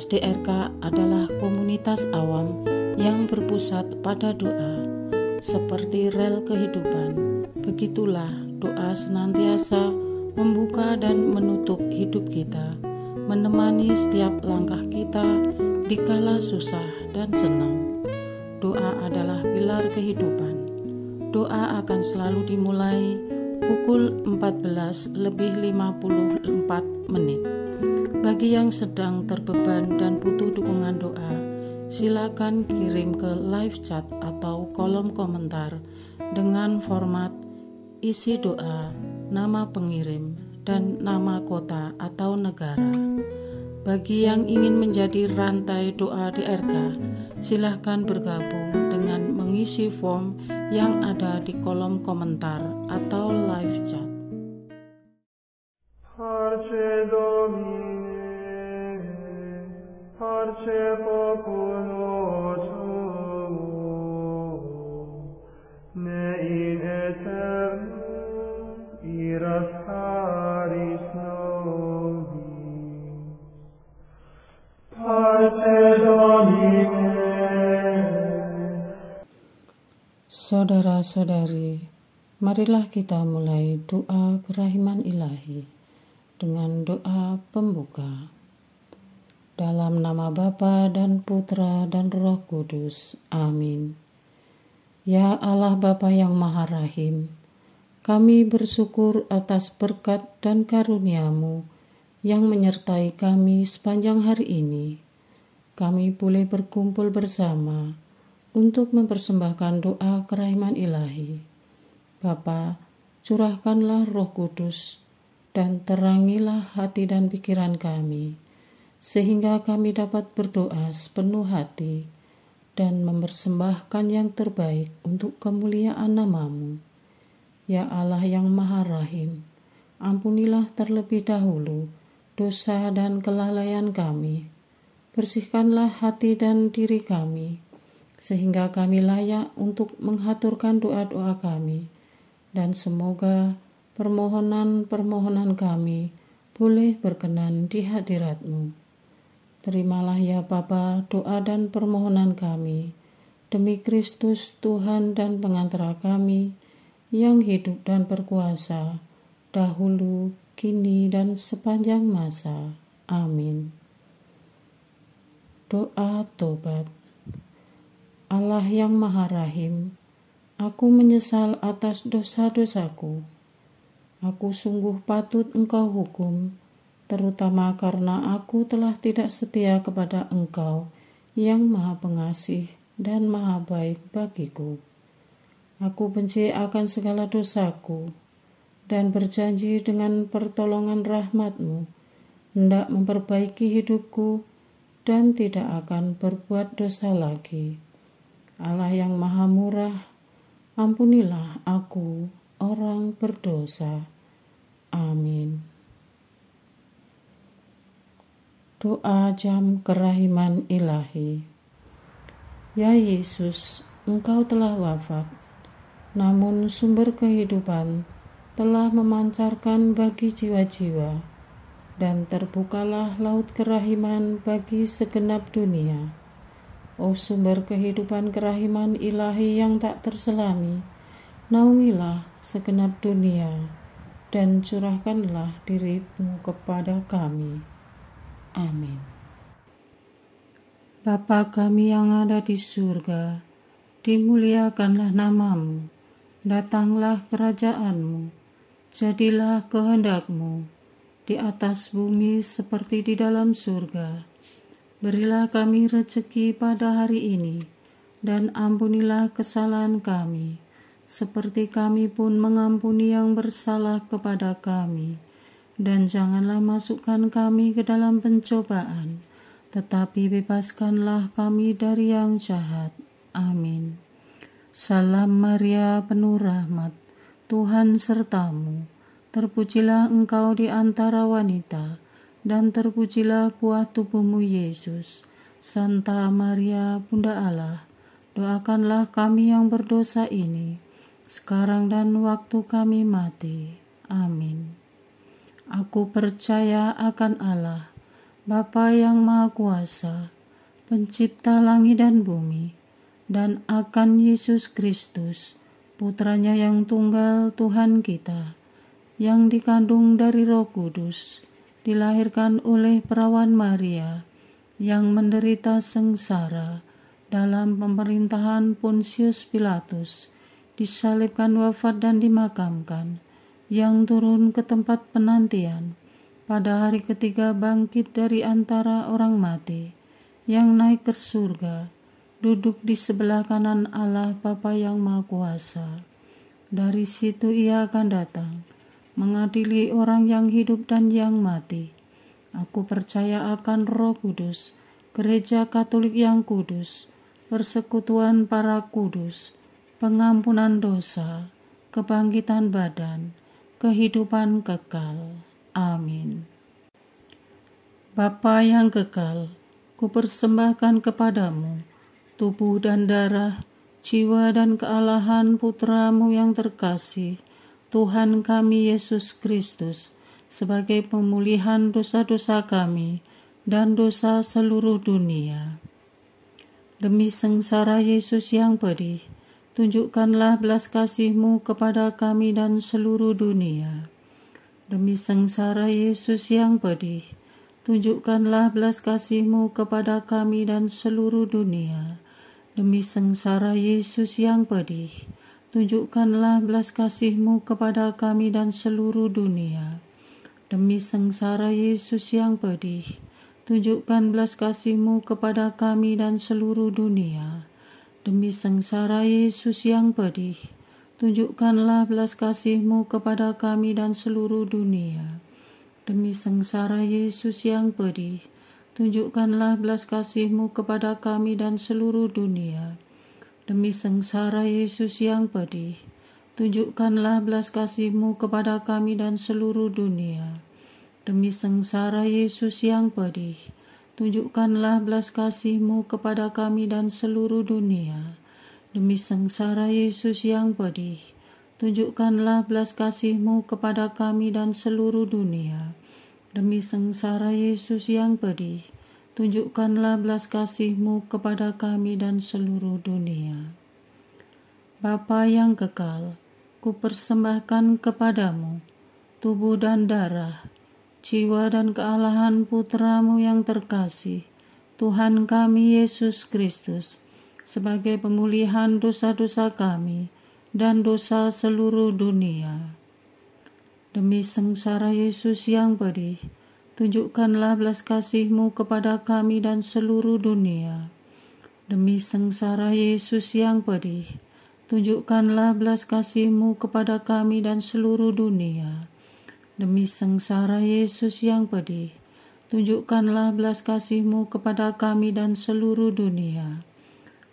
DRK adalah komunitas awam yang berpusat pada doa. Seperti rel kehidupan, begitulah doa senantiasa membuka dan menutup hidup kita, menemani setiap langkah kita di kala susah dan senang. Doa adalah pilar kehidupan. Doa akan selalu dimulai pukul 14:54. Bagi yang sedang terbeban dan butuh dukungan doa, silakan kirim ke live chat atau kolom komentar dengan format isi doa, nama pengirim, dan nama kota atau negara. Bagi yang ingin menjadi rantai doa DRK, silakan bergabung dengan mengisi form yang ada di kolom komentar atau live chat. Saudara-saudari, marilah kita mulai doa kerahiman ilahi dengan doa pembuka. Dalam nama Bapa dan Putra dan Roh Kudus. Amin. Ya Allah Bapa yang Maha Rahim, kami bersyukur atas berkat dan karunia-Mu yang menyertai kami sepanjang hari ini. Kami boleh berkumpul bersama untuk mempersembahkan doa kerahiman ilahi. Bapa, curahkanlah Roh Kudus dan terangilah hati dan pikiran kami, sehingga kami dapat berdoa sepenuh hati dan mempersembahkan yang terbaik untuk kemuliaan nama-Mu. Ya Allah yang Maha Rahim, ampunilah terlebih dahulu dosa dan kelalaian kami. Bersihkanlah hati dan diri kami, sehingga kami layak untuk menghaturkan doa-doa kami, dan semoga permohonan-permohonan kami boleh berkenan di hadirat-Mu. Terimalah ya Bapa doa dan permohonan kami, demi Kristus Tuhan dan pengantara kami, yang hidup dan berkuasa, dahulu, kini, dan sepanjang masa. Amin. Doa tobat. Allah yang Maha Rahim, aku menyesal atas dosa-dosaku. Aku sungguh patut Engkau hukum, terutama karena aku telah tidak setia kepada Engkau yang Maha Pengasih dan Maha Baik bagiku. Aku benci akan segala dosaku dan berjanji dengan pertolongan rahmat-Mu hendak memperbaiki hidupku dan tidak akan berbuat dosa lagi. Allah yang Maha Murah, ampunilah aku, orang berdosa. Amin. Doa jam kerahiman ilahi. Ya Yesus, Engkau telah wafat, namun sumber kehidupan telah memancarkan bagi jiwa-jiwa, dan terbukalah laut kerahiman bagi segenap dunia. O sumber kehidupan kerahiman ilahi yang tak terselami, naungilah segenap dunia, dan curahkanlah diri-Mu kepada kami. Amin. Bapa kami yang ada di surga, dimuliakanlah nama-Mu, datanglah kerajaan-Mu, jadilah kehendak-Mu di atas bumi seperti di dalam surga. Berilah kami rezeki pada hari ini, dan ampunilah kesalahan kami, seperti kami pun mengampuni yang bersalah kepada kami. Dan janganlah masukkan kami ke dalam pencobaan, tetapi bebaskanlah kami dari yang jahat. Amin. Salam Maria, penuh rahmat, Tuhan serta-Mu. Terpujilah Engkau di antara wanita, dan terpujilah buah tubuh-Mu Yesus. Santa Maria, Bunda Allah, doakanlah kami yang berdosa ini, sekarang dan waktu kami mati. Amin. Aku percaya akan Allah, Bapa yang Maha Kuasa, Pencipta langit dan bumi, dan akan Yesus Kristus, Putranya yang tunggal Tuhan kita, yang dikandung dari Roh Kudus, dilahirkan oleh perawan Maria, yang menderita sengsara dalam pemerintahan Pontius Pilatus, disalibkan, wafat dan dimakamkan, yang turun ke tempat penantian, pada hari ketiga bangkit dari antara orang mati, yang naik ke surga, duduk di sebelah kanan Allah Bapa yang Maha Kuasa. Dari situ Ia akan datang, mengadili orang yang hidup dan yang mati. Aku percaya akan Roh Kudus, Gereja Katolik yang kudus, persekutuan para kudus, pengampunan dosa, kebangkitan badan, kehidupan kekal. Amin. Bapa yang kekal, kupersembahkan kepadamu tubuh dan darah, jiwa dan kealahan Putramu yang terkasih, Tuhan kami Yesus Kristus, sebagai pemulihan dosa-dosa kami dan dosa seluruh dunia. Demi sengsara Yesus yang pedih, tunjukkanlah belas kasih-Mu kepada kami dan seluruh dunia. Demi sengsara Yesus yang pedih, tunjukkanlah belas kasih-Mu kepada kami dan seluruh dunia. Demi sengsara Yesus yang pedih, tunjukkanlah belas kasih-Mu kepada kami dan seluruh dunia. Demi sengsara Yesus yang pedih, tunjukkan belas kasih-Mu kepada kami dan seluruh dunia. Demi sengsara Yesus yang pedih, tunjukkanlah belas kasih-Mu kepada kami dan seluruh dunia. Demi sengsara Yesus yang pedih, tunjukkanlah belas kasih-Mu kepada kami dan seluruh dunia. Demi sengsara Yesus yang pedih, tunjukkanlah belas kasih-Mu kepada kami dan seluruh dunia. Demi sengsara Yesus yang pedih, tunjukkanlah belas kasih-Mu kepada kami dan seluruh dunia. Demi sengsara Yesus yang pedih, tunjukkanlah belas kasih-Mu kepada kami dan seluruh dunia. Demi sengsara Yesus yang pedih, tunjukkanlah belas kasih-Mu kepada kami dan seluruh dunia. Bapa yang kekal, kupersembahkan kepadamu tubuh dan darah, jiwa dan kealahan Putramu yang terkasih, Tuhan kami Yesus Kristus, sebagai pemulihan dosa-dosa kami dan dosa seluruh dunia. Demi sengsara Yesus yang pedih, tunjukkanlah belas kasih-Mu kepada kami dan seluruh dunia. Demi sengsara Yesus yang pedih, tunjukkanlah belas kasih-Mu kepada kami dan seluruh dunia. Demi sengsara Yesus yang pedih, tunjukkanlah belas kasih-Mu kepada kami dan seluruh dunia.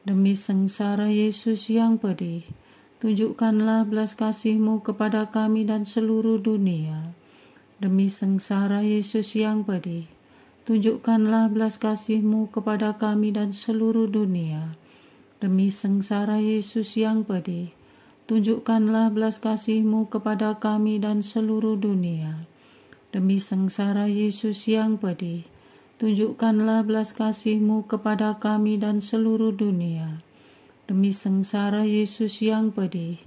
Demi sengsara Yesus yang pedih, tunjukkanlah belas kasih-Mu kepada kami dan seluruh dunia. Demi sengsara Yesus yang pedih, tunjukkanlah belas kasih-Mu kepada kami dan seluruh dunia. Demi sengsara Yesus yang pedih, tunjukkanlah belas kasih-Mu kepada kami dan seluruh dunia. Demi sengsara Yesus yang pedih, tunjukkanlah belas kasih-Mu kepada kami dan seluruh dunia. Demi sengsara Yesus yang pedih,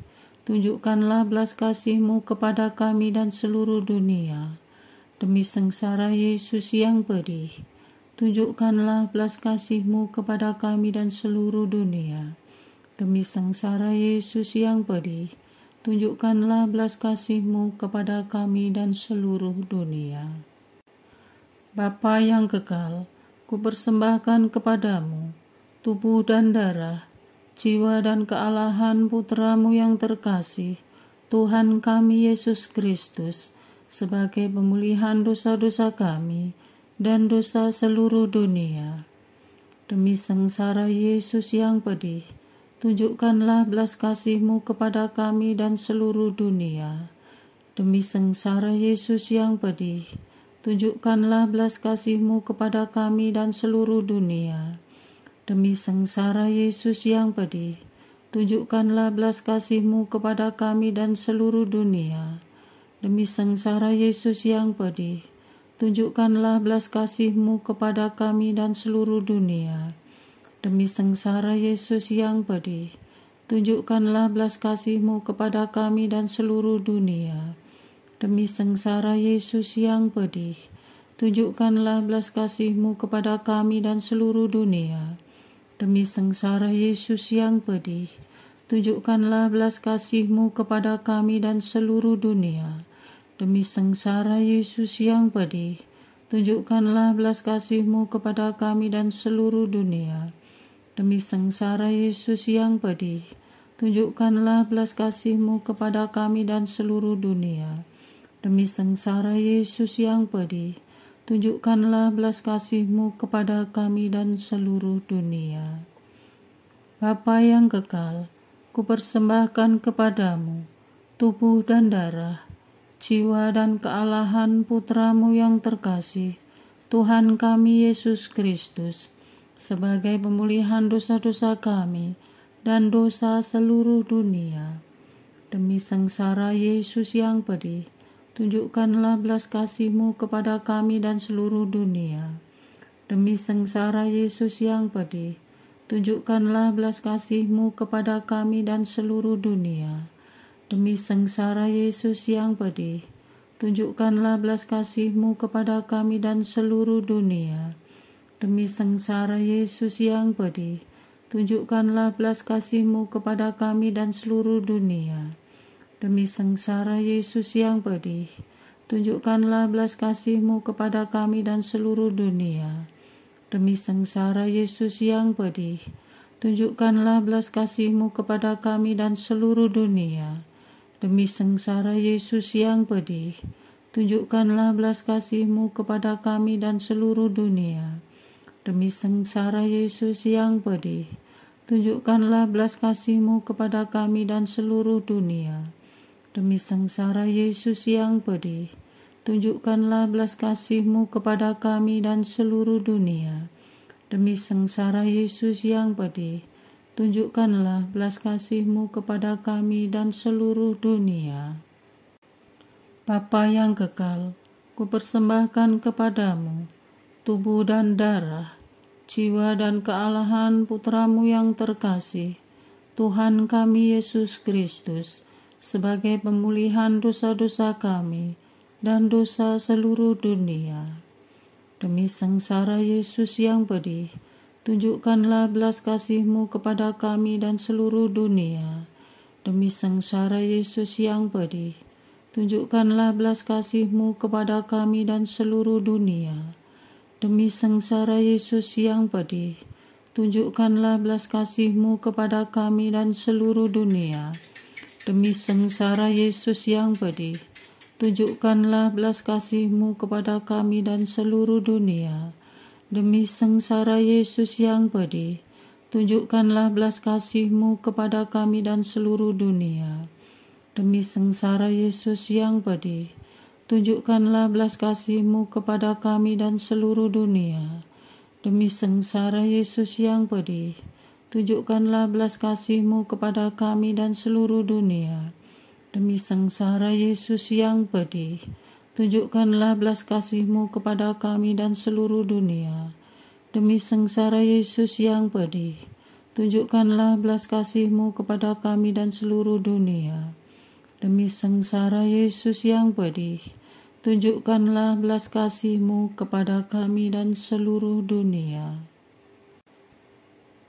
tunjukkanlah belas kasih-Mu kepada kami dan seluruh dunia. Demi sengsara Yesus yang pedih, tunjukkanlah belas kasih-Mu kepada kami dan seluruh dunia. Demi sengsara Yesus yang pedih, tunjukkanlah belas kasih-Mu kepada kami dan seluruh dunia. Bapa yang kekal, kupersembahkan kepadamu tubuh dan darah, jiwa dan kealahan Putramu yang terkasih, Tuhan kami Yesus Kristus, sebagai pemulihan dosa-dosa kami dan dosa seluruh dunia. Demi sengsara Yesus yang pedih, tunjukkanlah belas kasih-Mu kepada kami dan seluruh dunia. Demi sengsara Yesus yang pedih, tunjukkanlah belas kasih-Mu kepada kami dan seluruh dunia. Demi sengsara Yesus yang pedih, tunjukkanlah belas kasih-Mu kepada kami dan seluruh dunia. Demi sengsara Yesus yang pedih, tunjukkanlah belas kasih-Mu kepada kami dan seluruh dunia. Demi sengsara Yesus yang pedih, tunjukkanlah belas kasih-Mu kepada kami dan seluruh dunia. Demi sengsara Yesus yang pedih, tunjukkanlah belas kasih-Mu kepada kami dan seluruh dunia. Demi sengsara Yesus yang pedih, tunjukkanlah belas kasih-Mu kepada kami dan seluruh dunia. Demi sengsara Yesus yang pedih, tunjukkanlah belas kasih-Mu kepada kami dan seluruh dunia. Demi sengsara Yesus yang pedih, tunjukkanlah belas kasih-Mu kepada kami dan seluruh dunia. Demi sengsara Yesus yang pedih, tunjukkanlah belas kasih-Mu kepada kami dan seluruh dunia. Bapa yang kekal, kupersembahkan kepadamu tubuh dan darah, jiwa dan kealahan Putra-Mu yang terkasih, Tuhan kami Yesus Kristus, sebagai pemulihan dosa-dosa kami dan dosa seluruh dunia. Demi sengsara Yesus yang pedih, tunjukkanlah belas kasih-Mu kepada kami dan seluruh dunia. Demi sengsara Yesus yang pedih, tunjukkanlah belas kasih-Mu kepada kami dan seluruh dunia. Demi sengsara Yesus yang pedih, tunjukkanlah belas kasih-Mu kepada kami dan seluruh dunia. Demi sengsara Yesus yang pedih, tunjukkanlah belas kasih-Mu kepada kami dan seluruh dunia. Demi sengsara Yesus yang pedih, tunjukkanlah belas kasih-Mu kepada kami dan seluruh dunia. Demi sengsara Yesus yang pedih, tunjukkanlah belas kasih-Mu kepada kami dan seluruh dunia. Demi sengsara Yesus yang pedih, tunjukkanlah belas kasih-Mu kepada kami dan seluruh dunia. Demi sengsara Yesus yang pedih, tunjukkanlah belas kasih-Mu kepada kami dan seluruh dunia. Demi sengsara Yesus yang pedih, tunjukkanlah belas kasih-Mu kepada kami dan seluruh dunia. Demi sengsara Yesus yang pedih, tunjukkanlah belas kasih-Mu kepada kami dan seluruh dunia. Bapa yang kekal, kupersembahkan kepadamu tubuh dan darah, jiwa dan kealahan Putra-Mu yang terkasih, Tuhan kami Yesus Kristus, sebagai pemulihan dosa-dosa kami dan dosa seluruh dunia. Demi sengsara Yesus yang pedih, tunjukkanlah belas kasih-Mu kepada kami dan seluruh dunia. Demi sengsara Yesus yang pedih, tunjukkanlah belas kasih-Mu kepada kami dan seluruh dunia. Demi sengsara Yesus yang pedih, tunjukkanlah belas kasih-Mu kepada kami dan seluruh dunia. Demi sengsara Yesus yang pedih, tunjukkanlah belas kasih-Mu kepada kami dan seluruh dunia. Demi sengsara Yesus yang pedih, tunjukkanlah belas kasih-Mu kepada kami dan seluruh dunia. Demi sengsara Yesus yang pedih, tunjukkanlah belas kasih-Mu kepada kami dan seluruh dunia. Demi sengsara Yesus yang pedih, tunjukkanlah belas kasih-Mu kepada kami dan seluruh dunia. Demi sengsara Yesus yang pedih, tunjukkanlah belas kasih-Mu kepada kami dan seluruh dunia. Demi sengsara Yesus yang pedih, tunjukkanlah belas kasih-Mu kepada kami dan seluruh dunia. Demi sengsara Yesus yang pedih, tunjukkanlah belas kasih-Mu kepada kami dan seluruh dunia.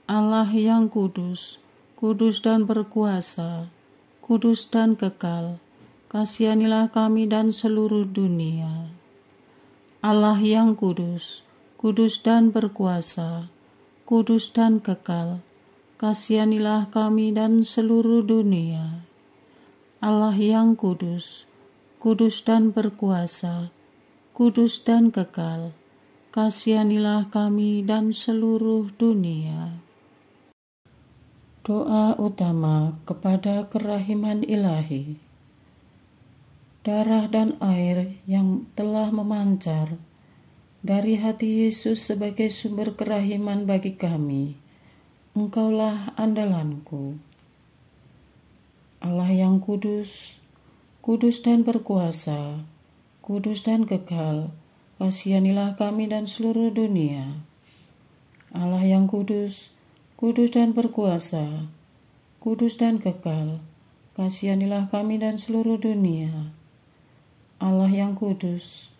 Allah yang kudus, kudus dan berkuasa, kudus dan kekal, kasihanilah kami dan seluruh dunia. Allah yang kudus, kudus dan berkuasa, kudus dan kekal, kasihanilah kami dan seluruh dunia. Allah yang kudus, kudus dan berkuasa, kudus dan kekal, kasihanilah kami dan seluruh dunia. Doa utama kepada kerahiman ilahi. Darah dan air yang telah memancar dari hati Yesus sebagai sumber kerahiman bagi kami, Engkaulah andalanku. Allah yang kudus, kudus dan berkuasa, kudus dan kekal, kasihanilah kami dan seluruh dunia. Allah yang kudus, kudus dan berkuasa, kudus dan kekal, kasihanilah kami dan seluruh dunia. Allah yang kudus,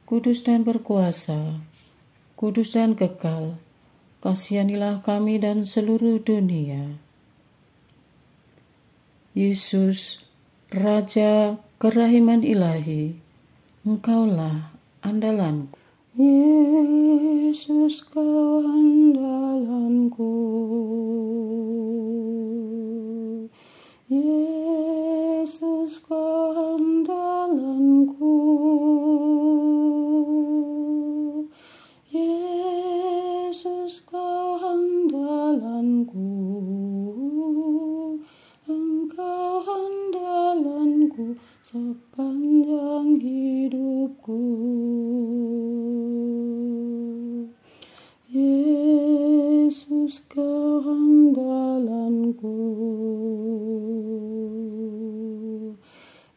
kudus dan berkuasa, kudus dan kekal, kasihanilah kami dan seluruh dunia. Yesus, Raja kerahiman ilahi, Engkaulah andalanku. Yesus, Kau andalanku. Yesus, Kau andalanku. Yesus, Kau andalanku. Engkau andalanku sepanjang hidupku. Yesus, Kau andalanku.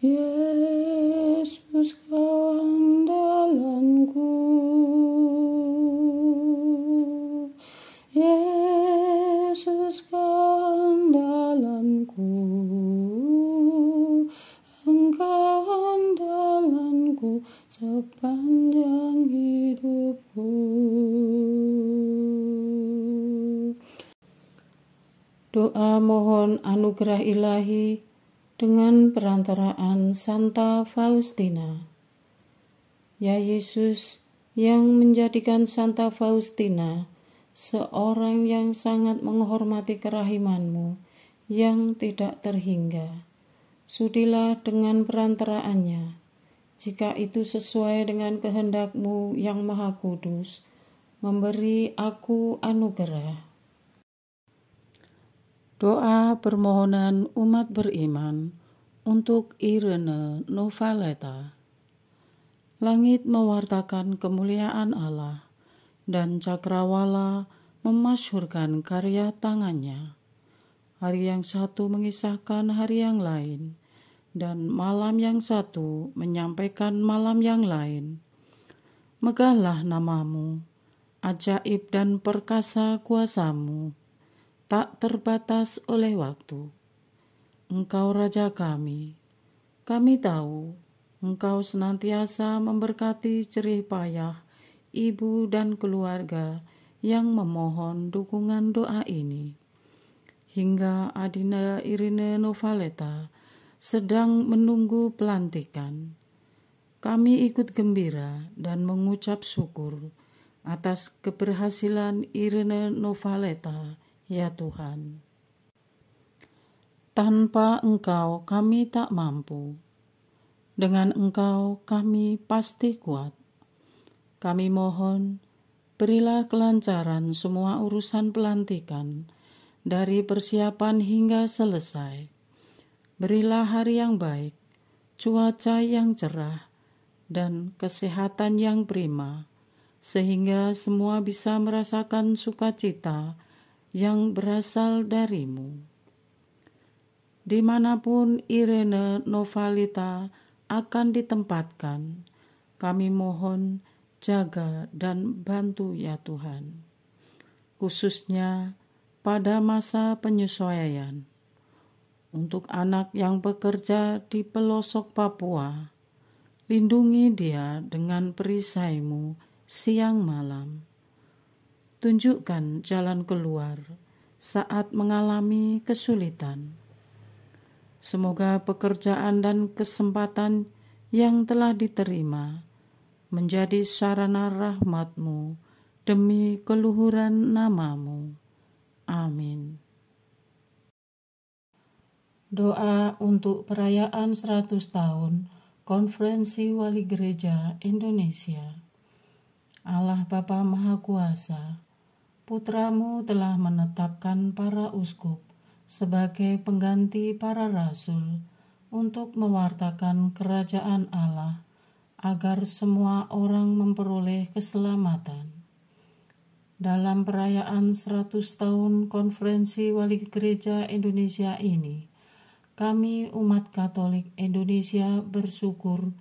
Yesus, Kau andalanku. Yesus, Kau andalanku. Engkau andalanku sepanjang hidupku. Doa mohon anugerah ilahi dengan perantaraan Santa Faustina. Ya Yesus, yang menjadikan Santa Faustina seorang yang sangat menghormati kerahiman-Mu yang tidak terhingga, sudilah dengan perantaraannya, jika itu sesuai dengan kehendak-Mu yang maha kudus, memberi aku anugerah. Doa permohonan umat beriman untuk Irene Novaleta. Langit mewartakan kemuliaan Allah, dan cakrawala memasyhurkan karya tangannya. Hari yang satu mengisahkan hari yang lain, dan malam yang satu menyampaikan malam yang lain. Megahlah nama-Mu, ajaib dan perkasa kuasa-Mu, tak terbatas oleh waktu. Engkau Raja kami tahu Engkau senantiasa memberkati jerih payah ibu dan keluarga yang memohon dukungan doa ini. Hingga Adina Irene Novaleta sedang menunggu pelantikan. Kami ikut gembira dan mengucap syukur atas keberhasilan Irene Novaleta, ya Tuhan. Tanpa Engkau kami tak mampu. Dengan Engkau kami pasti kuat. Kami mohon, berilah kelancaran semua urusan pelantikan, dari persiapan hingga selesai. Berilah hari yang baik, cuaca yang cerah, dan kesehatan yang prima, sehingga semua bisa merasakan sukacita yang berasal dari-Mu. Dimanapun Irene Novaleta akan ditempatkan, kami mohon jaga dan bantu ya Tuhan. Khususnya pada masa penyesuaian. Untuk anak yang bekerja di pelosok Papua, lindungi dia dengan perisai-Mu siang malam. Tunjukkan jalan keluar saat mengalami kesulitan. Semoga pekerjaan dan kesempatan yang telah diterima menjadi sarana rahmat-Mu demi keluhuran nama-Mu. Amin. Doa untuk perayaan 100 tahun Konferensi Wali Gereja Indonesia. Allah Bapa Maha Kuasa, Putra-Mu telah menetapkan para uskup sebagai pengganti para rasul untuk mewartakan kerajaan Allah agar semua orang memperoleh keselamatan. Dalam perayaan 100 tahun Konferensi Wali Gereja Indonesia ini, kami umat Katolik Indonesia bersyukur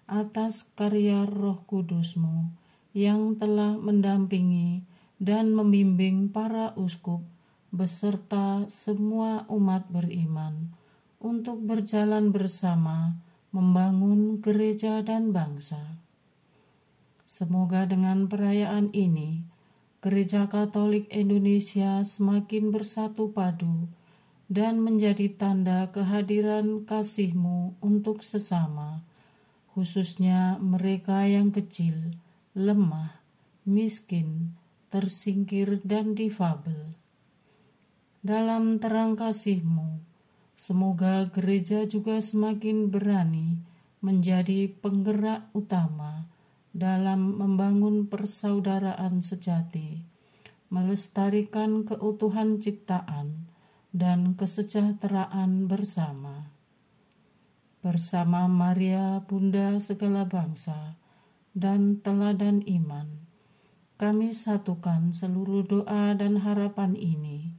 atas karya Roh Kudus-Mu yang telah mendampingi dan membimbing para uskup beserta semua umat beriman untuk berjalan bersama membangun gereja dan bangsa. Semoga dengan perayaan ini, Gereja Katolik Indonesia semakin bersatu padu dan menjadi tanda kehadiran kasih-Mu untuk sesama, khususnya mereka yang kecil, lemah, miskin, tersingkir, dan difabel. Dalam terang kasih-Mu, semoga gereja juga semakin berani menjadi penggerak utama dalam membangun persaudaraan sejati, melestarikan keutuhan ciptaan dan kesejahteraan bersama. Bersama Maria, Bunda segala bangsa, dan teladan iman, kami satukan seluruh doa dan harapan ini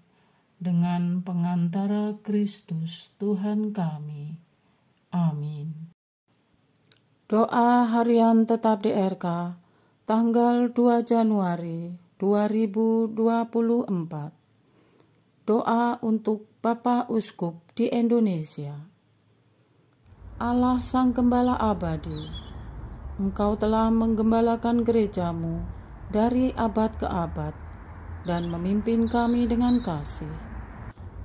dengan pengantara Kristus Tuhan kami. Amin. Doa harian tetap DRK, tanggal 2 Januari 2024. Doa untuk Bapak Uskup di Indonesia. Allah Sang Gembala Abadi, Engkau telah menggembalakan gereja-Mu dari abad ke abad dan memimpin kami dengan kasih.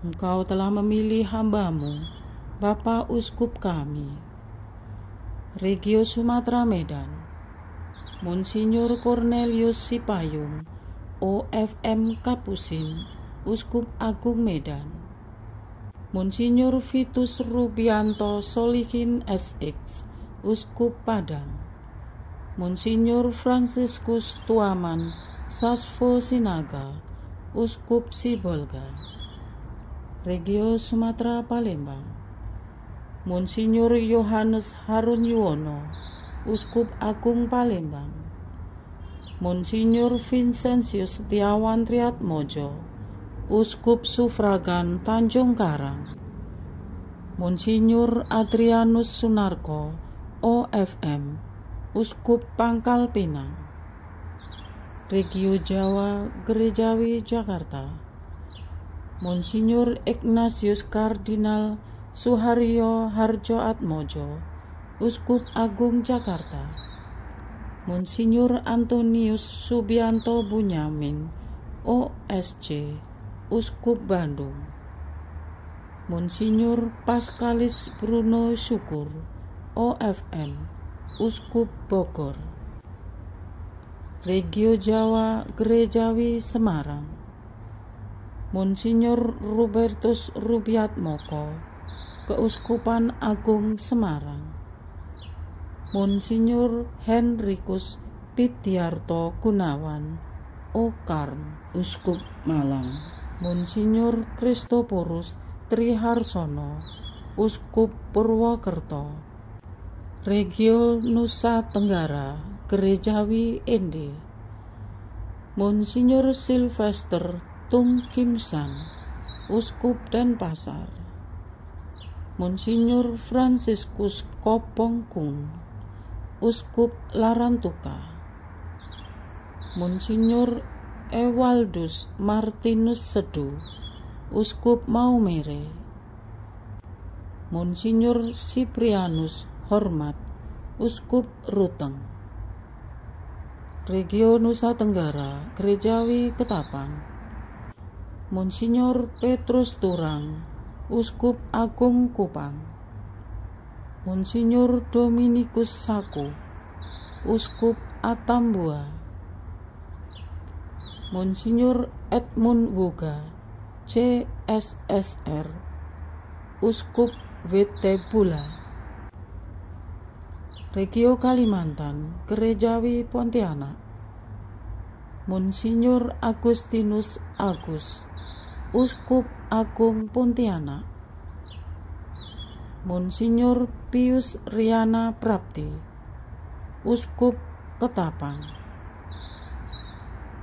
Engkau telah memilih hamba-Mu, Bapak Uskup kami, Regio Sumatera Medan, Monsinyur Cornelius Sipayung, OFM Kapusin, Uskup Agung Medan, Monsinyur Vitus Rubianto Solihin SX, Uskup Padang, Monsinyur Franciscus Tuaman Sasvo Sinaga, Uskup Sibolga, Regio Sumatera Palembang, Monsinyur Yohanes Harun Yuwono, Uskup Agung Palembang, Monsinyur Vincentius Setiawan Triatmojo, Uskup Sufragan Tanjung Karang, Monsinyur Adrianus Sunarko, OFM, Uskup Pangkal Pinang, Regio Jawa Gerejawi Jakarta, Monsinyur Ignatius Kardinal Suharyo Harjo Atmojo, Uskup Agung Jakarta, Monsinyur Antonius Subianto Bunyamin, OSC, Uskup Bandung, Monsinyur Paskalis Bruno Syukur, OFM, Uskup Bogor, Regio Jawa Gerejawi Semarang, Monsinyur Rubertus Rubiatmoko, Keuskupan Agung Semarang, Monsinyur Henrikus Pityarto Gunawan, Okarm, Uskup Malang, Monsinyur Kristoporus Triharsono, Uskup Purwokerto, Regio Nusa Tenggara Gerejawi Ende, Monsinyur Sylvester Tung Kimsan, Uskup Denpasar, Monsinyur Franciscus Kopong Kun, Uskup Larantuka, Monsinyur Ewaldus Martinus Sedu, Uskup Maumere, Monsinyur Siprianus Hormat, Uskup Ruteng, Regio Nusa Tenggara Gerejawi Ketapang, Monsinyur Petrus Turang, Uskup Agung Kupang, Monsinyur Dominikus Saku, Uskup Atambua, Monsinyur Edmund Woga, CSSR, Uskup Wetebula, Regio Kalimantan Gerejawi Pontianak, Monsinyur Agustinus Agus, Uskup Agung Pontianak, Monsinyur Pius Riana Prapti, Uskup Ketapang,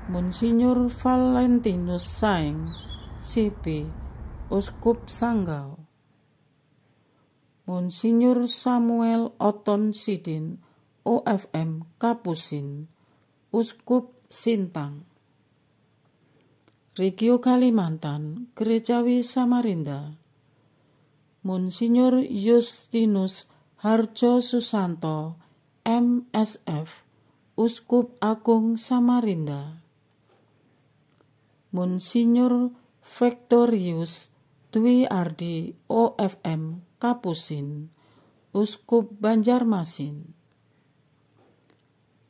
Monsinyur Valentinus Saeng, CP, Uskup Sanggau, Monsinyur Samuel Oton Sidin, OFM Kapusin, Uskup Sintang. Regio Kalimantan, Gerejawi Samarinda, Monsinyur Justinus Harjo Susanto, MSF, Uskup Agung Samarinda. Monsinyur Victorius Dwi Ardi, OFM Kapusin, Uskup Banjarmasin.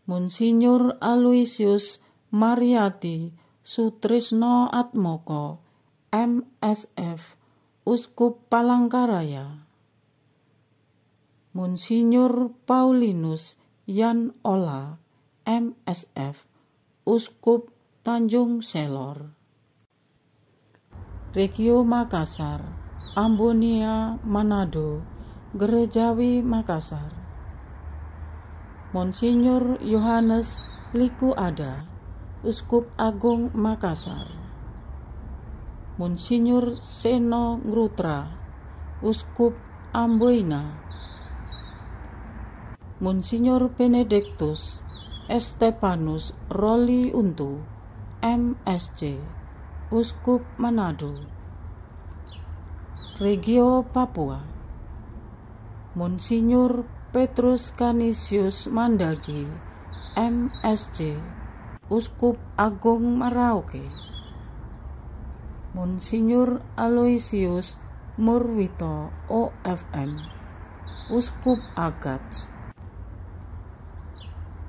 Monsinyur Aloysius Mariati Sutrisno Atmoko, MSF, Uskup Palangkaraya. Monsinyur Paulinus Yan Ola, MSF, Uskup Tanjung Selor. Regio Makassar, Ambonia Manado, Gerejawi Makassar. Monsinyur Yohanes Liku Ada, Uskup Agung Makassar. Monsinyur Seno Ngrutra, Uskup Amboina. Monsinyur Benedictus Estepanus Roli Untu, MSc, Uskup Manado. Regio Papua, Monsinyur Petrus Canisius Mandagi, MSc, Uskup Agung Merauke. Monsinyur Aloysius Murwito, OFM, Uskup Agats.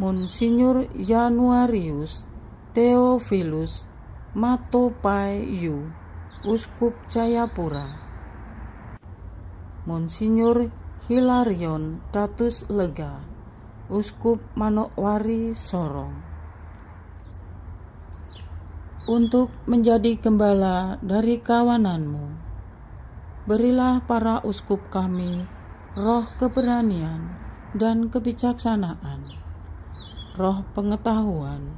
Monsinyur Januarius Theophilus Matopayu, Uskup Jayapura. Monsinyur Hilarion Datus Lega, Uskup Manokwari Sorong. Untuk menjadi gembala dari kawananmu, berilah para uskup kami roh keberanian dan kebijaksanaan, roh pengetahuan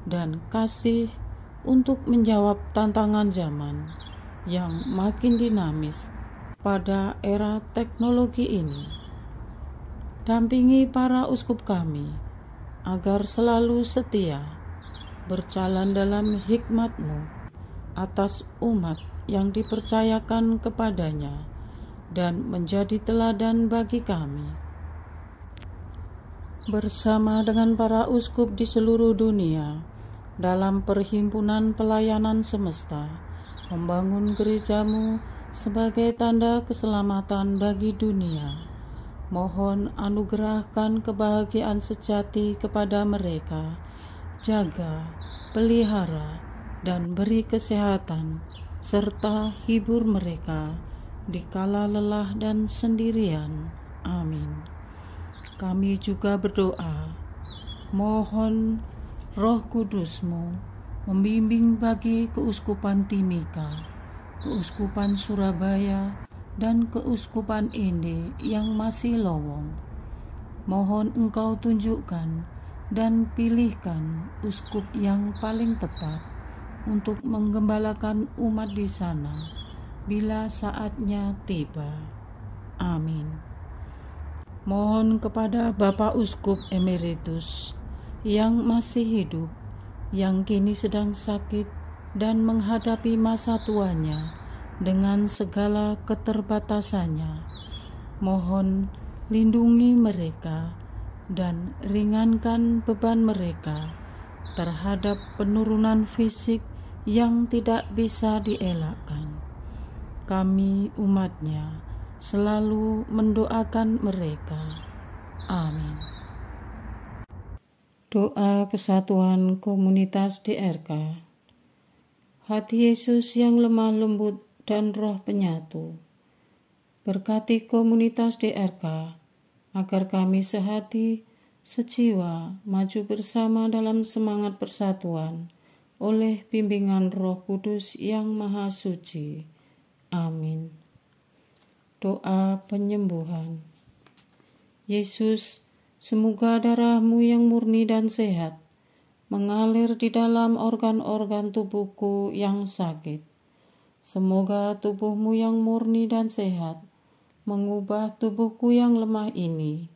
dan kasih untuk menjawab tantangan zaman yang makin dinamis pada era teknologi ini. Dampingi para uskup kami agar selalu setia berjalan dalam hikmat-Mu atas umat yang dipercayakan kepadanya dan menjadi teladan bagi kami. Bersama dengan para uskup di seluruh dunia dalam perhimpunan pelayanan semesta, membangun gereja-Mu sebagai tanda keselamatan bagi dunia. Mohon anugerahkan kebahagiaan sejati kepada mereka, jaga, pelihara, dan beri kesehatan, serta hibur mereka di kala lelah dan sendirian. Amin. Kami juga berdoa, mohon Roh Kudus-Mu membimbing bagi Keuskupan Timika, Keuskupan Surabaya, dan Keuskupan Inde yang masih lowong. Mohon Engkau tunjukkan dan pilihkan uskup yang paling tepat untuk menggembalakan umat di sana bila saatnya tiba. Amin. Mohon kepada Bapak Uskup Emeritus yang masih hidup, yang kini sedang sakit dan menghadapi masa tuanya dengan segala keterbatasannya. Mohon lindungi mereka dan ringankan beban mereka terhadap penurunan fisik yang tidak bisa dielakkan. Kami umatnya selalu mendoakan mereka. Amin. Doa kesatuan komunitas DRK. Hati Yesus yang lemah lembut dan roh penyatu, berkati komunitas DRK agar kami sehati, sejiwa, maju bersama dalam semangat persatuan oleh bimbingan Roh Kudus yang Maha Suci. Amin. Doa penyembuhan. Yesus, semoga darah-Mu yang murni dan sehat mengalir di dalam organ-organ tubuhku yang sakit. Semoga tubuh-Mu yang murni dan sehat mengubah tubuhku yang lemah ini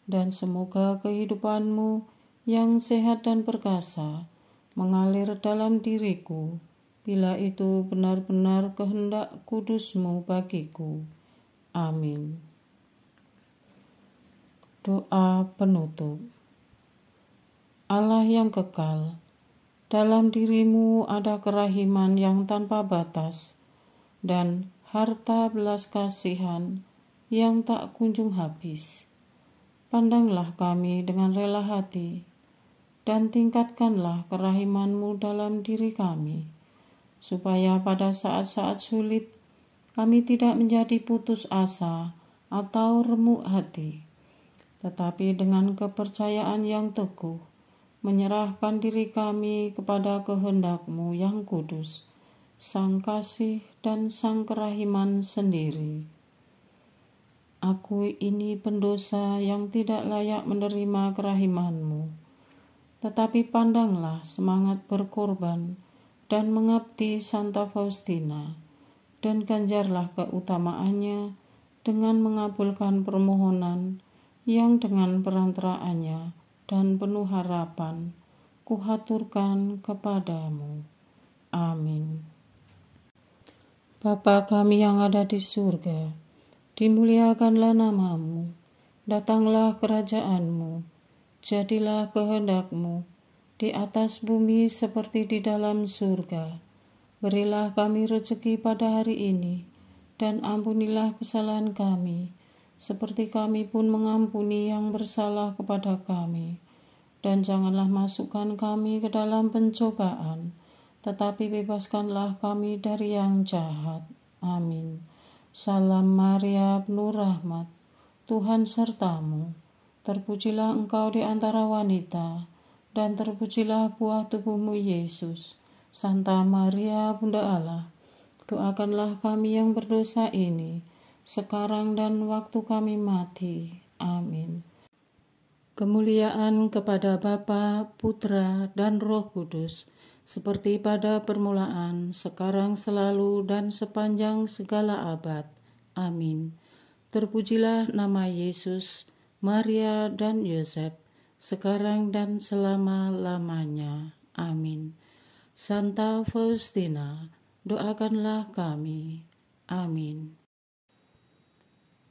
dan semoga kehidupan-Mu yang sehat dan perkasa mengalir dalam diriku, bila itu benar-benar kehendak kudus-Mu bagiku. Amin. Doa penutup. Allah yang kekal, dalam diri-Mu ada kerahiman yang tanpa batas dan harta belas kasihan yang tak kunjung habis. Pandanglah kami dengan rela hati dan tingkatkanlah kerahiman-Mu dalam diri kami, supaya pada saat-saat sulit kami tidak menjadi putus asa atau remuk hati, tetapi dengan kepercayaan yang teguh menyerahkan diri kami kepada kehendak-Mu yang kudus, Sang Kasih dan Sang Kerahiman sendiri. Aku ini pendosa yang tidak layak menerima kerahiman-Mu, tetapi pandanglah semangat berkorban dan mengabdi Santa Faustina, dan ganjarlah keutamaannya dengan mengabulkan permohonan yang dengan perantaraannya dan penuh harapan kuhaturkan kepadamu. Amin. Bapa kami yang ada di surga, dimuliakanlah nama-Mu, datanglah kerajaan-Mu, jadilah kehendak-Mu di atas bumi seperti di dalam surga. Berilah kami rezeki pada hari ini, dan ampunilah kesalahan kami, seperti kami pun mengampuni yang bersalah kepada kami. Dan janganlah masukkan kami ke dalam pencobaan, tetapi bebaskanlah kami dari yang jahat. Amin. Salam Maria, penuh rahmat, Tuhan sertamu. Terpujilah engkau di antara wanita, dan terpujilah buah tubuh-Mu Yesus. Santa Maria, Bunda Allah, doakanlah kami yang berdosa ini, sekarang dan waktu kami mati. Amin. Kemuliaan kepada Bapa, Putra, dan Roh Kudus, seperti pada permulaan, sekarang, selalu, dan sepanjang segala abad. Amin. Terpujilah nama Yesus, Maria, dan Yosef, sekarang dan selama-lamanya. Amin. Santa Faustina, doakanlah kami. Amin.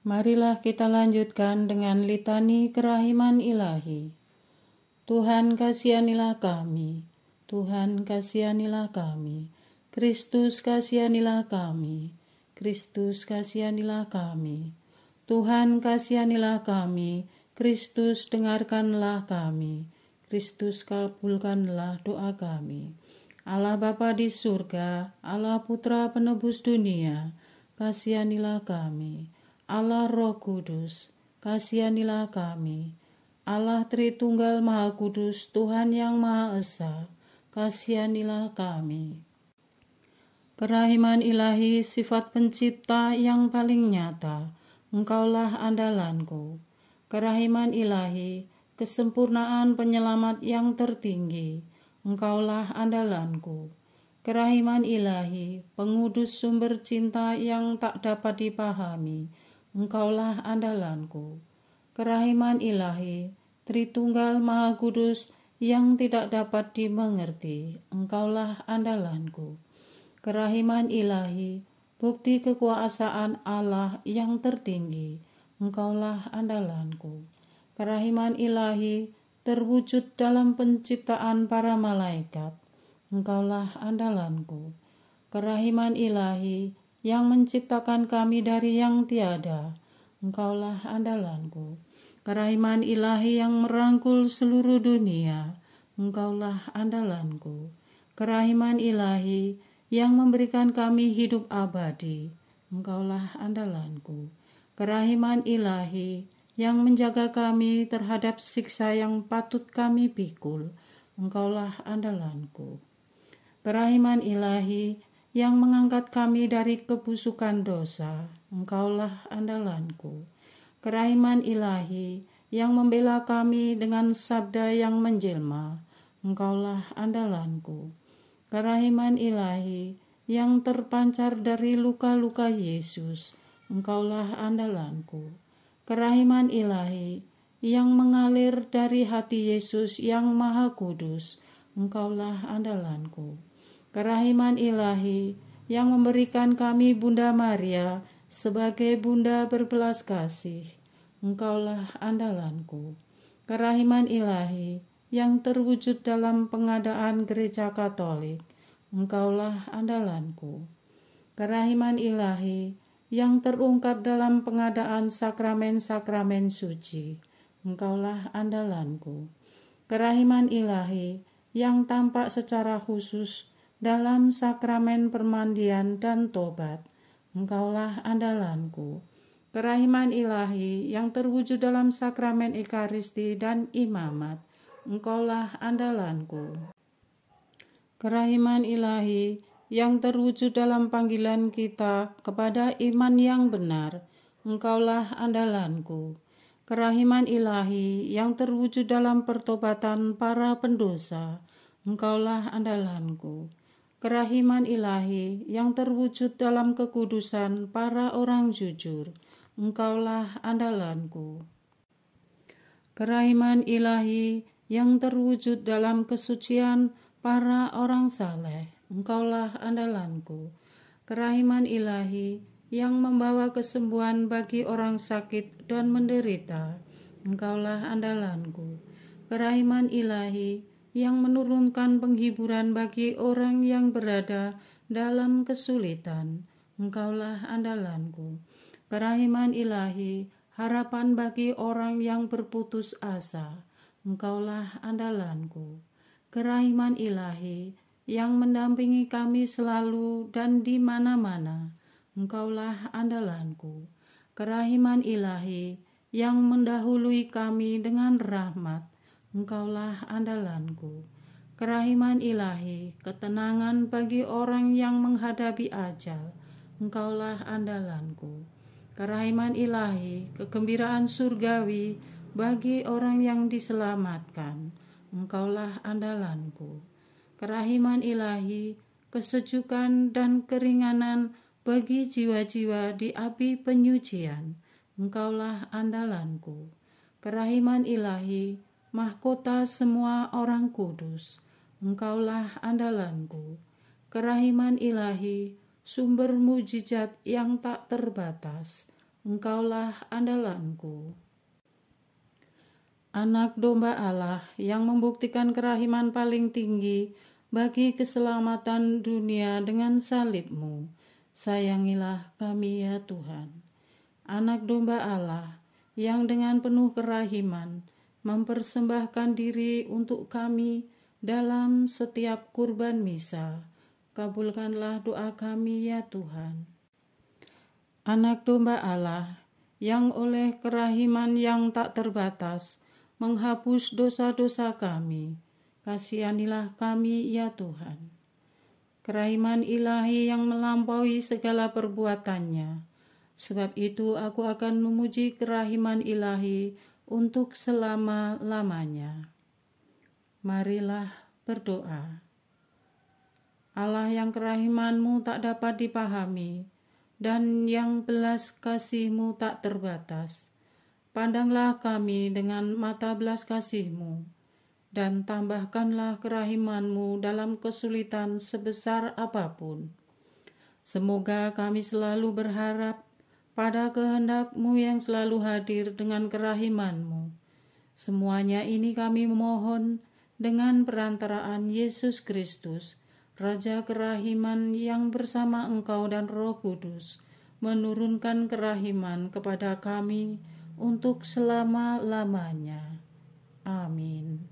Marilah kita lanjutkan dengan litani kerahiman ilahi. Tuhan kasihanilah kami, Tuhan kasihanilah kami, Kristus kasihanilah kami, Kristus kasihanilah kami, Tuhan kasihanilah kami, Kristus dengarkanlah kami, Kristus kabulkanlah doa kami. Allah Bapa di surga, Allah Putra penebus dunia, kasihanilah kami. Allah Roh Kudus, kasihanilah kami. Allah Tritunggal Maha Kudus, Tuhan yang Maha Esa, kasihanilah kami. Kerahiman ilahi, sifat pencipta yang paling nyata, Engkaulah andalanku. Kerahiman ilahi, kesempurnaan penyelamat yang tertinggi, Engkaulah andalanku. Kerahiman ilahi, pengudus sumber cinta yang tak dapat dipahami, Engkaulah andalanku. Kerahiman ilahi, Tritunggal Maha Kudus yang tidak dapat dimengerti, Engkaulah andalanku. Kerahiman ilahi, bukti kekuasaan Allah yang tertinggi, Engkaulah andalanku. Kerahiman ilahi, terwujud dalam penciptaan para malaikat, Engkaulah andalanku. Kerahiman ilahi yang menciptakan kami dari yang tiada, Engkaulah andalanku. Kerahiman ilahi yang merangkul seluruh dunia, Engkaulah andalanku. Kerahiman ilahi yang memberikan kami hidup abadi, Engkaulah andalanku. Kerahiman ilahi yang menjaga kami terhadap siksa yang patut kami pikul, Engkaulah andalanku. Kerahiman ilahi yang mengangkat kami dari kebusukan dosa, Engkaulah andalanku. Kerahiman ilahi yang membela kami dengan sabda yang menjelma, Engkaulah andalanku. Kerahiman ilahi yang terpancar dari luka-luka Yesus, Engkaulah andalanku. Kerahiman ilahi yang mengalir dari hati Yesus yang Maha Kudus, Engkaulah andalanku. Kerahiman ilahi yang memberikan kami Bunda Maria sebagai Bunda berbelas kasih, Engkaulah andalanku. Kerahiman ilahi yang terwujud dalam pengadaan Gereja Katolik, Engkaulah andalanku. Kerahiman ilahi yang terungkap dalam pengadaan sakramen-sakramen suci, Engkaulah andalanku. Kerahiman ilahi yang tampak secara khusus dalam sakramen permandian dan tobat, Engkaulah andalanku. Kerahiman ilahi yang terwujud dalam sakramen Ekaristi dan imamat, Engkaulah andalanku. Kerahiman ilahi yang terwujud dalam panggilan kita kepada iman yang benar, Engkaulah andalanku. Kerahiman ilahi yang terwujud dalam pertobatan para pendosa, Engkaulah andalanku. Kerahiman ilahi yang terwujud dalam kekudusan para orang jujur, Engkaulah andalanku. Kerahiman ilahi yang terwujud dalam kesucian para orang saleh, Engkaulah andalanku. Kerahiman ilahi yang membawa kesembuhan bagi orang sakit dan menderita, Engkaulah andalanku. Kerahiman ilahi yang menurunkan penghiburan bagi orang yang berada dalam kesulitan, Engkaulah andalanku. Kerahiman ilahi, harapan bagi orang yang berputus asa, Engkaulah andalanku. Kerahiman ilahi yang mendampingi kami selalu dan di mana-mana, Engkaulah andalanku. Kerahiman ilahi yang mendahului kami dengan rahmat, Engkaulah andalanku. Kerahiman ilahi, ketenangan bagi orang yang menghadapi ajal, Engkaulah andalanku. Kerahiman ilahi, kegembiraan surgawi bagi orang yang diselamatkan, Engkaulah andalanku. Kerahiman ilahi, kesejukan dan keringanan bagi jiwa-jiwa di api penyucian, Engkaulah andalanku. Kerahiman ilahi, mahkota semua orang kudus, Engkaulah andalanku. Kerahiman ilahi, sumber mujizat yang tak terbatas, Engkaulah andalanku. Anak domba Allah yang membuktikan kerahiman paling tinggi bagi keselamatan dunia dengan salib-Mu, sayangilah kami ya Tuhan. Anak domba Allah yang dengan penuh kerahiman mempersembahkan diri untuk kami dalam setiap kurban misa, kabulkanlah doa kami ya Tuhan. Anak domba Allah yang oleh kerahiman yang tak terbatas menghapus dosa-dosa kami, kasihanilah kami ya Tuhan. Kerahiman ilahi yang melampaui segala perbuatannya, sebab itu aku akan memuji kerahiman ilahi untuk selama-lamanya. Marilah berdoa. Allah yang kerahiman-Mu tak dapat dipahami, dan yang belas kasih-Mu tak terbatas, pandanglah kami dengan mata belas kasih-Mu, dan tambahkanlah kerahiman-Mu dalam kesulitan sebesar apapun. Semoga kami selalu berharap pada kehendak-Mu yang selalu hadir dengan kerahiman-Mu. Semuanya ini kami memohon dengan perantaraan Yesus Kristus, Raja kerahiman yang bersama Engkau dan Roh Kudus, menurunkan kerahiman kepada kami untuk selama-lamanya. Amin.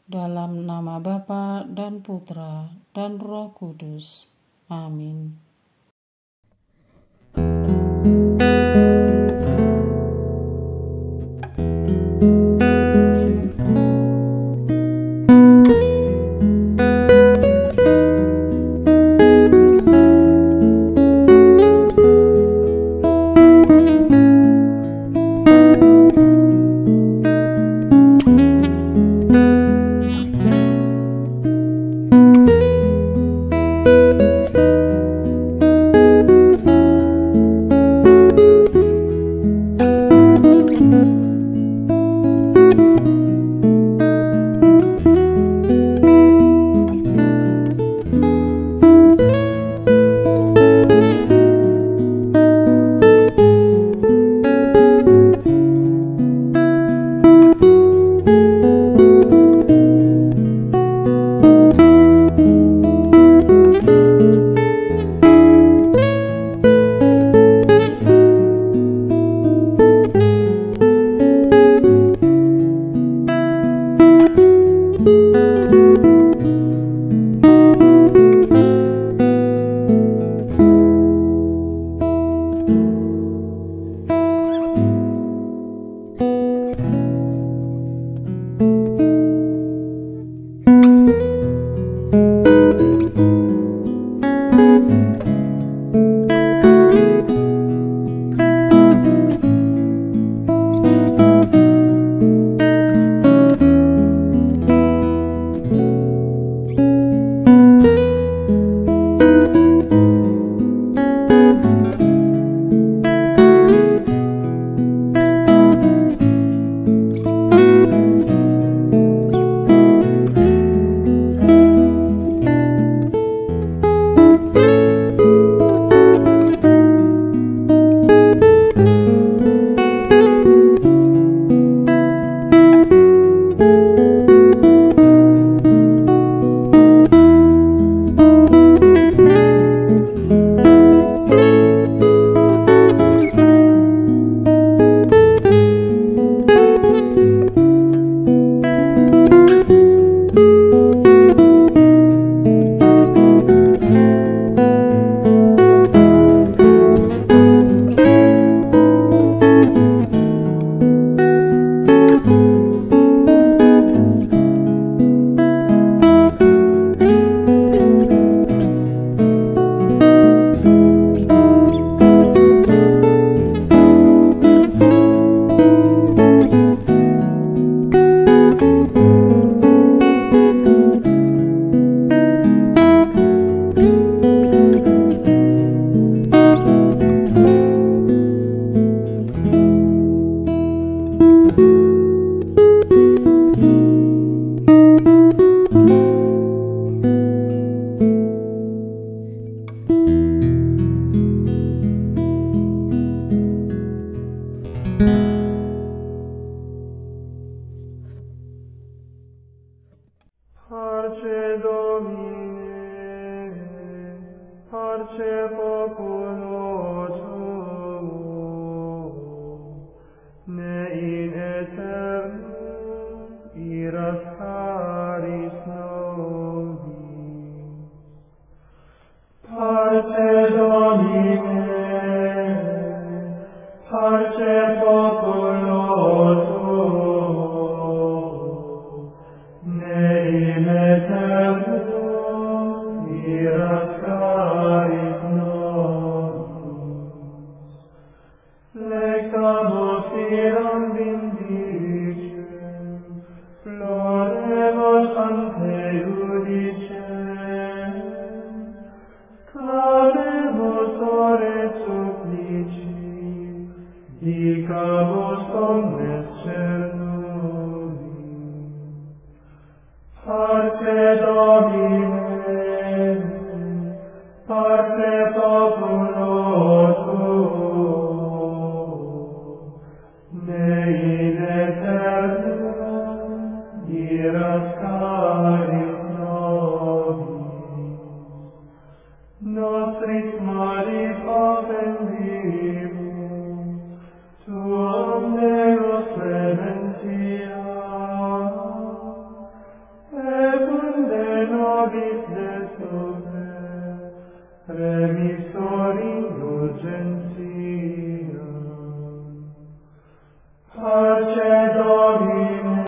Dalam nama Bapa dan Putra dan Roh Kudus. Amin. Supplicamus eram vindicem, ploremos ante judicem, clamemus ore supplici, dicamus omnes cernui. Parce Domine, parce populo tuo, ne in aeternum iras caris nobis, nostris malis offendimus, tuum Deus clementia, de nobis desume, remissor indulgentiae.